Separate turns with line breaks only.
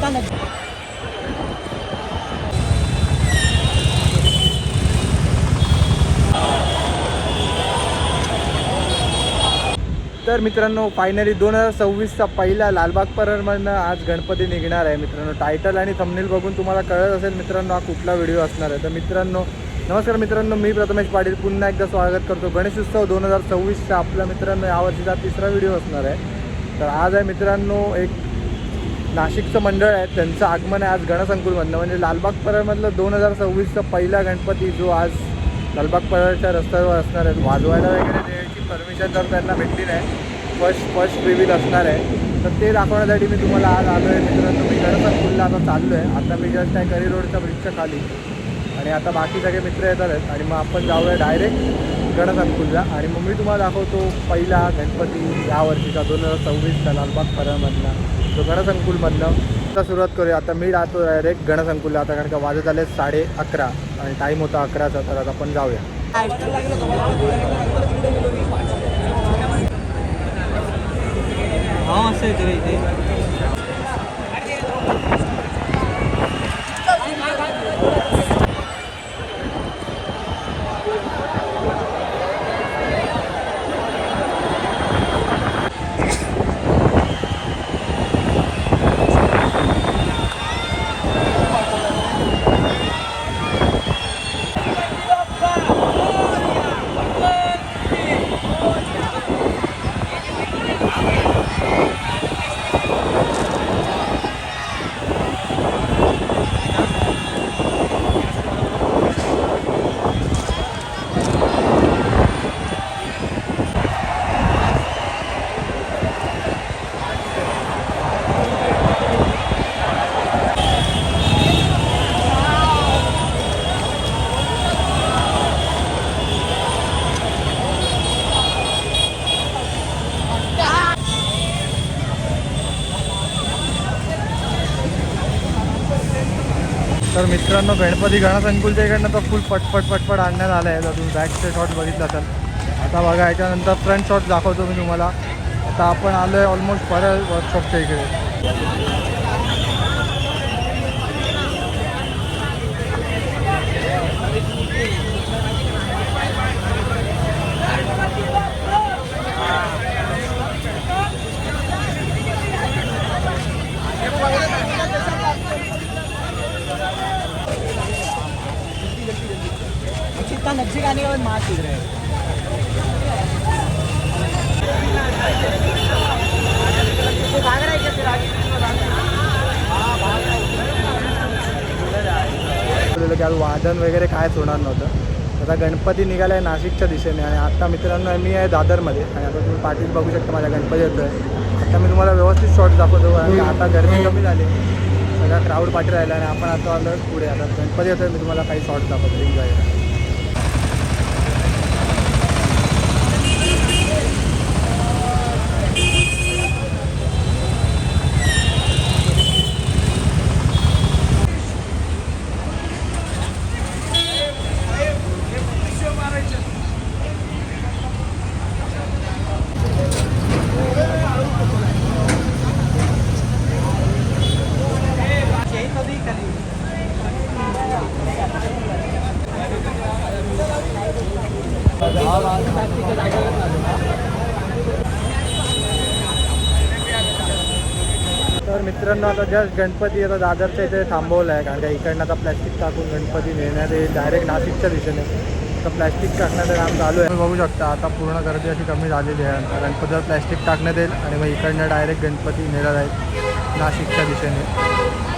तर मित्रांनो फायनली 2026चा पहिला लालबाग परळमधनं आज गणपती निघणार आहे मित्रांनो. टायटल आणि थंबनेल बघून तुम्हाला कळत असेल मित्रांनो हा कुठला व्हिडिओ असणार आहे. तर मित्रांनो नमस्कार मित्रांनो, मी प्रथमेश पाटील पुन्हा एकदा स्वागत करतो. गणेशोत्सव 2026चा आपला मित्रांनो यावर्षीचा तिसरा व्हिडिओ असणार आहे. तर आज आहे मित्रांनो एक नाशिकचं मंडळ आहे, त्यांचं आगमन आहे आज गणसंकुलमधनं. म्हणजे लालबाग परळमधलं 2026चा पहिला गणपती जो आज लालबाग परळच्या रस्त्यावर असणार आहे. वाजवायला वगैरे द्यायची परमिशन तर त्यांना भेटली नाही. फर्स्ट रिव्हील असणार आहे. तर ते दाखवण्यासाठी मी तुम्हाला आज आलो आहे मित्रांनो. मी गणसंकुलला आता चाललो आहे. आता मी जस्ट आहे करी रोडच्या ब्रिजच्या खाली आणि आता बाकी सगळे मित्र येतात आहेत आणि मग आपण जाऊया डायरेक्ट गणसंकुलला आणि मग मी तुम्हाला दाखवतो पहिला गणपती यावर्षीचा 2026चा लालबाग परळमधला तो गणसंकुलमधनं. आता सुरुवात करूया. आता मी राहतो डायरेक्ट गणसंकुलला आता, कारण का वाजत आले 11:30 आणि टाईम होता 11चा. तर आता आपण जाऊया.
हा असं आहे तरी इथे.
तर मित्रांनो गणपती गणसंकुलच्या इकडनं तर फुल पटपट आणण्यात आलं आहे. तर तुम्ही बॅकचे शॉट बघितला असाल. आता बघा याच्यानंतर फ्रंट शॉट दाखवतो मी तुम्हाला. आता आपण आलो आहे ऑलमोस्ट परळ वर्कशॉपच्या इकडे.
नजीक आने के बाद मार पीट रहे हैं.
की आज वादन वगैरे कायच होणार नव्हतं. आता गणपती निघाला आहे नाशिकच्या दिशेने आणि आता मित्रांनो मी आहे दादरमध्ये आणि आता तुम्ही पाठीत बघू शकता माझ्या गणपती येतो आहे. आता मी तुम्हाला व्यवस्थित शॉट दाखवतो आणि आता गर्दी कमी झाली, सगळा क्राऊड पाठी राहिला आणि आपण आता आलो पुढे. आता गणपती येतो आहे, मी तुम्हाला काही शॉट दाखवतो रिंग वगैरे. तर मित्रांनो आता जस्ट गणपती आता दादरच्या इथे थांबवलं आहे, कारण का इकडनं आता प्लॅस्टिक टाकून गणपती नेण्यात येईल डायरेक्ट नाशिकच्या दिशेने. आता प्लॅस्टिक टाकण्याचं काम चालू आहे. तुम्ही बघू शकता आता पूर्ण गर्दी अशी कमी झालेली आहे. आता गणपतीवर प्लॅस्टिक टाकण्यात येईल आणि मग इकडनं डायरेक्ट गणपती नेला जाईल नाशिकच्या दिशेने.